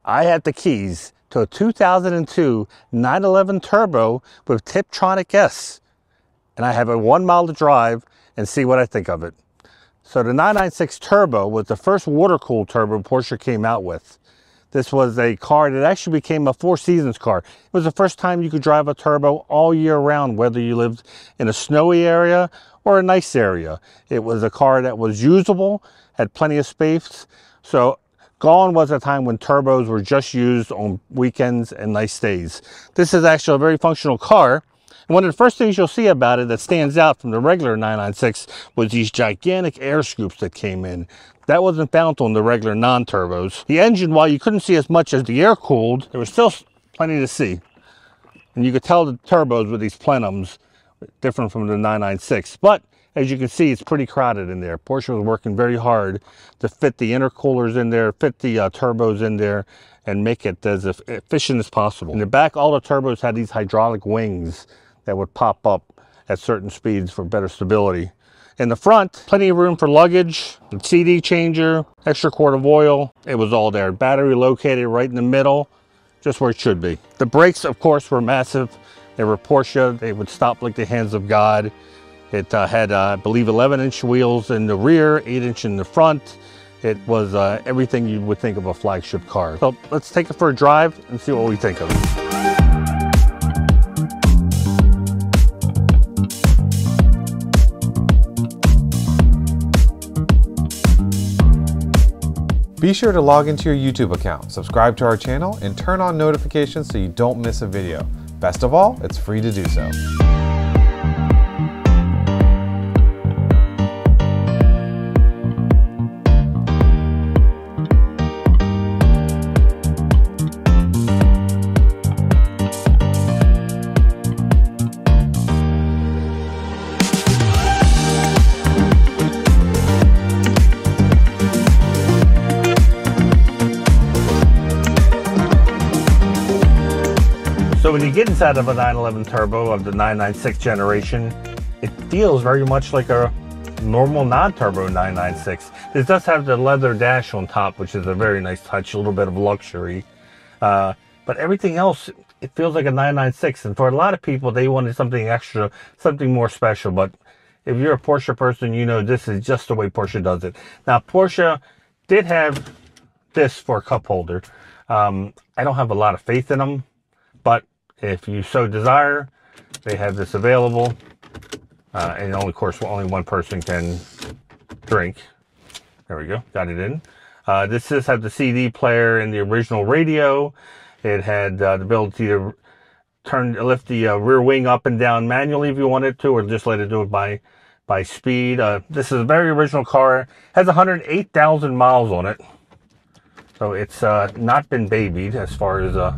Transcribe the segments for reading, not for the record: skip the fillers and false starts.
I had the keys to a 2002 911 Turbo with Tiptronic S, and I have a 1 mile to drive and see what I think of it. So the 996 Turbo was the first water-cooled turbo Porsche came out with. This was a car that actually became a Four Seasons car. It was the first time you could drive a turbo all year round, whether you lived in a snowy area or a nice area. It was a car that was usable, had plenty of space. So gone was a time when turbos were just used on weekends and nice days. This is actually a very functional car. And one of the first things you'll see about it that stands out from the regular 996 was these gigantic air scoops that came in. That wasn't found on the regular non-turbos. The engine, while you couldn't see as much as the air-cooled, there was still plenty to see. And you could tell the turbos with these plenums, different from the 996. But as you can see, it's pretty crowded in there. Porsche was working very hard to fit the intercoolers in there, fit the turbos in there, and make it as efficient as possible. In the back, all the turbos had these hydraulic wings that would pop up at certain speeds for better stability. In the front, plenty of room for luggage, a CD changer, extra quart of oil. It was all there. Battery located right in the middle, just where it should be. The brakes, of course, were massive. They were Porsche. They would stop like the hands of God. It had, I believe, 11-inch wheels in the rear, 8-inch in the front. It was everything you would think of a flagship car. So let's take it for a drive and see what we think of it. Be sure to log into your YouTube account, subscribe to our channel, and turn on notifications so you don't miss a video. Best of all, it's free to do so. So when you get inside of a 911 Turbo of the 996 generation, it feels very much like a normal non-turbo 996. This does have the leather dash on top, which is a very nice touch, a little bit of luxury. But everything else, it feels like a 996. And for a lot of people, they wanted something extra, something more special. But if you're a Porsche person, you know this is just the way Porsche does it. Now, Porsche did have this for a cup holder. I don't have a lot of faith in them, but if you so desire, they have this available. And only, of course, only one person can drink. There we go, got it in. This does have the CD player and the original radio. It had the ability to lift the rear wing up and down manually if you wanted to, or just let it do it by speed. This is a very original car. Has 108,000 miles on it. So it's not been babied as far as a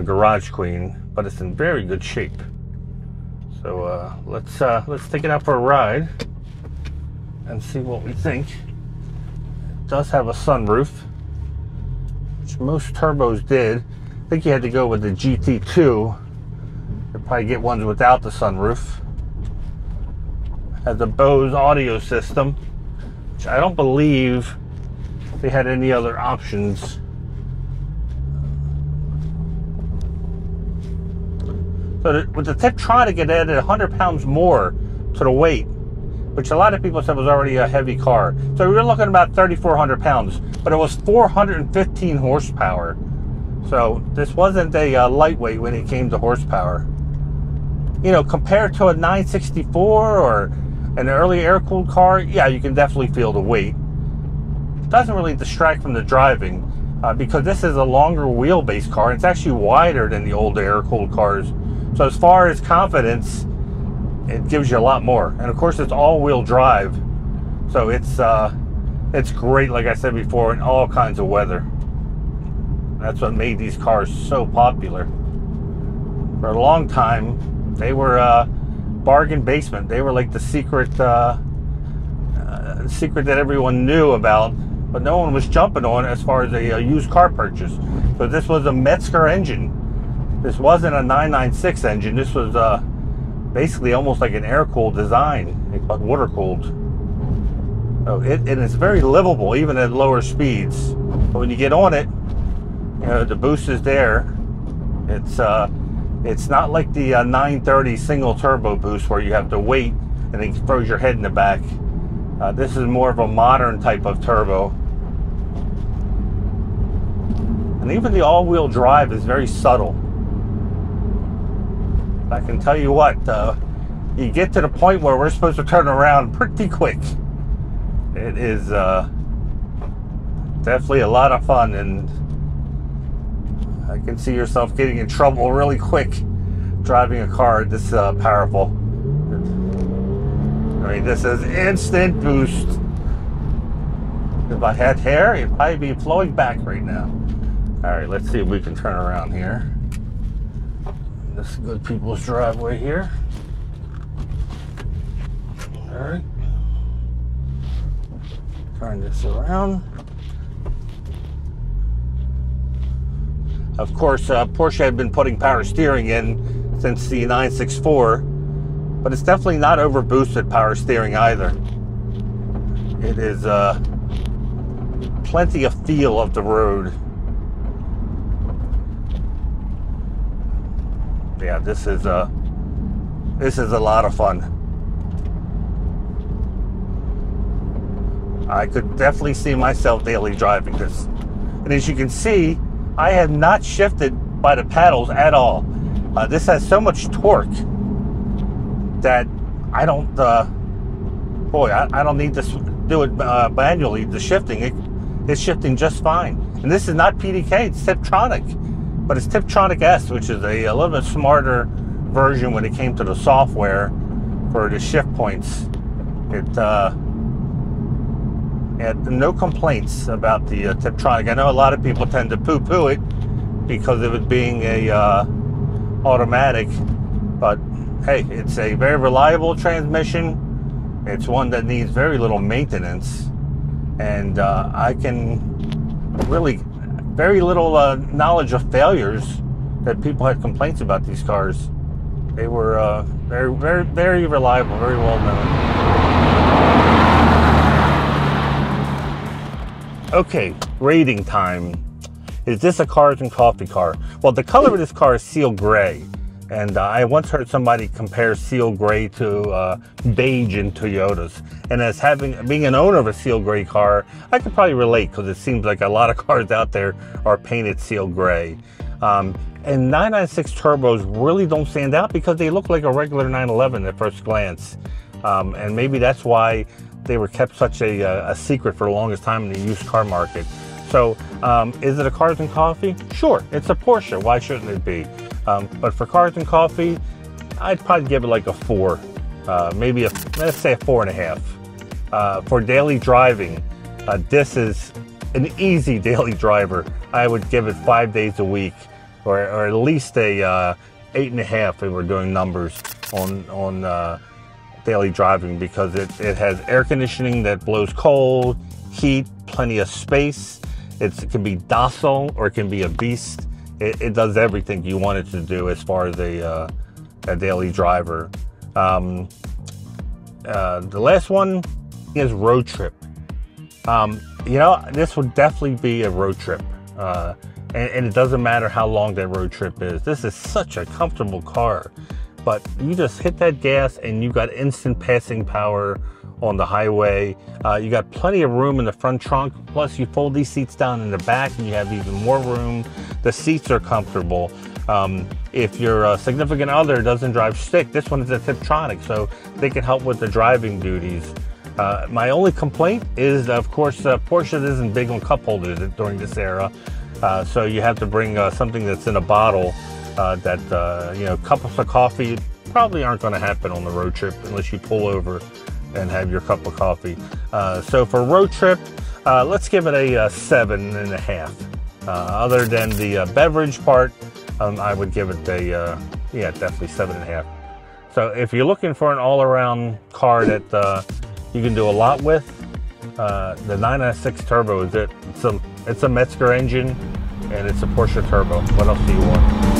garage queen, but it's in very good shape. So let's take it out for a ride and see what we think. It does have a sunroof, which most turbos did. I think you had to go with the GT2. You'll probably get ones without the sunroof. Has a Bose audio system, which I don't believe they had any other options. So with the Tiptronic, it added 100 pounds more to the weight, which a lot of people said was already a heavy car. So we were looking at about 3,400 pounds, but it was 415 horsepower. So this wasn't a lightweight when it came to horsepower. You know, compared to a 964 or an early air-cooled car, yeah, you can definitely feel the weight. It doesn't really distract from the driving because this is a longer wheelbase car. It's actually wider than the old air-cooled cars. So as far as confidence, it gives you a lot more. And of course, it's all-wheel drive. So it's great, like I said before, in all kinds of weather. That's what made these cars so popular. For a long time, they were bargain basement. They were like the secret secret that everyone knew about, but no one was jumping on as far as a used car purchase. So this was a Metzger engine. This wasn't a 996 engine. This was basically almost like an air-cooled design, but water-cooled. So and it's very livable, even at lower speeds. But when you get on it, You know, the boost is there. It's not like the 930 single turbo boost where you have to wait and it throws your head in the back. This is more of a modern type of turbo. And even the all-wheel drive is very subtle. I can tell you what, you get to the point where we're supposed to turn around pretty quick. It is definitely a lot of fun, and I can see yourself getting in trouble really quick driving a car this powerful. I mean, this is instant boost. If I had hair, it'd probably be flowing back right now. All right, let's see if we can turn around here. This is Good People's driveway here. All right. Turn this around. Of course, Porsche had been putting power steering in since the 964, but it's definitely not over boosted power steering either. It is plenty of feel of the road. Yeah, this is a lot of fun. I could definitely see myself daily driving this. And as you can see, I have not shifted by the paddles at all. This has so much torque that I don't, I don't need to do it manually. The shifting, it's shifting just fine. And this is not PDK, it's Tiptronic. But it's Tiptronic S, which is a little bit smarter version when it came to the software for the shift points. It had no complaints about the Tiptronic. I know a lot of people tend to poo-poo it because of it being a automatic, but hey, it's a very reliable transmission. It's one that needs very little maintenance, and I can really very little knowledge of failures that people had complaints about these cars. They were very reliable, very well known. Okay, rating time. Is this a Cars and Coffee car? Well, the color of this car is seal gray. And I once heard somebody compare seal gray to beige in Toyotas. And as being an owner of a seal gray car, I could probably relate because it seems like a lot of cars out there are painted seal gray. And 996 turbos really don't stand out because they look like a regular 911 at first glance. And maybe that's why they were kept such a secret for the longest time in the used car market. So is it a Cars and Coffee? Sure, it's a Porsche. Why shouldn't it be? But for Cars and Coffee, I'd probably give it like a 4, maybe let's say a 4.5. For daily driving, this is an easy daily driver. I would give it 5 days a week, or at least a 8.5 if we're doing numbers on daily driving, because it has air conditioning that blows cold, heat, plenty of space. It can be docile or it can be a beast. It does everything you want it to do as far as a daily driver. The last one is road trip. You know, this would definitely be a road trip. And it doesn't matter how long that road trip is. This is such a comfortable car. But you just hit that gas and you got instant passing power on the highway. You got plenty of room in the front trunk. Plus you fold these seats down in the back and you have even more room. The seats are comfortable. If your significant other doesn't drive stick, this one is a Tiptronic, so they can help with the driving duties. My only complaint is, of course, Porsche isn't big on cup holders during this era. So you have to bring something that's in a bottle that, you know, cups of coffee probably aren't going to happen on the road trip unless you pull over and have your cup of coffee. So for road trip, let's give it a 7.5. Other than the beverage part, I would give it a, yeah, definitely 7.5. So if you're looking for an all-around car that you can do a lot with, the 996 Turbo is it. It's a Metzger engine, and it's a Porsche Turbo. What else do you want?